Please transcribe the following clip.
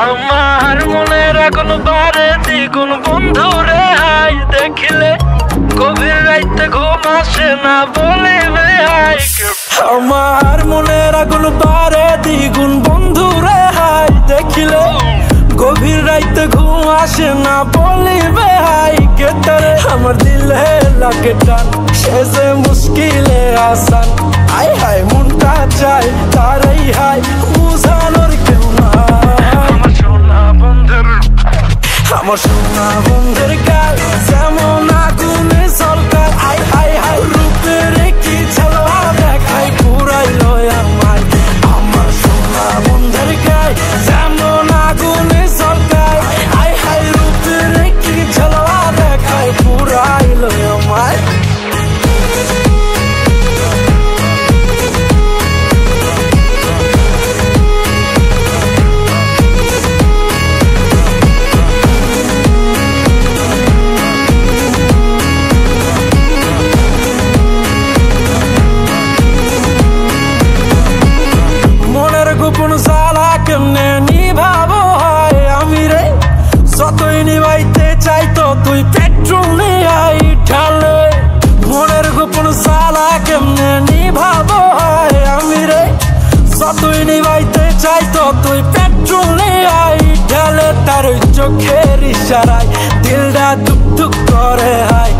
আমার মনের আগুন বারে দ্বিগুণ বন্ধুরে হাই দেখিলে গভীর রাইতে ঘুম আসে না বলিবে হাই। আমার মনের আগুন বারে দ্বিগুণ বন্ধুরে হাই দেখিলে গভীর রাইতে ঘুম আসে না বলিবে হাই কে তারে। আমার দিলে লাগে টান সে যে মুশকিলে আসান, আই হাই মনটা চাই তারাই হাই বুঝানোর কেউ না। আমার সোনা বন্ধের গাল যেমন আগুনে সরকার, আই হাই হাই রূপের কি ঝলকা দেখাই পুরাইল আমায়। আমার সোনা বন্ধের গাল যেমন আগুনে সরকার, আই হাই রূপের কি ঝলকা দেখাই পুরাইল আমায়। গোপন জ্বালা কেমনে নিভাবো হয় আমি রে, যতই নিভাইতে চাই তো তুই পেট্রোল নিয়াই ঢালে। মনের গোপন জ্বালা কেমনে নিভাবো হয় আমি রে, যতই নিভাইতে চাই তো তুই পেট্রোল নিয়াই ঢালে। তার ওই চোখের ইশারায় দিলটা ধুক ধুক করে হায়,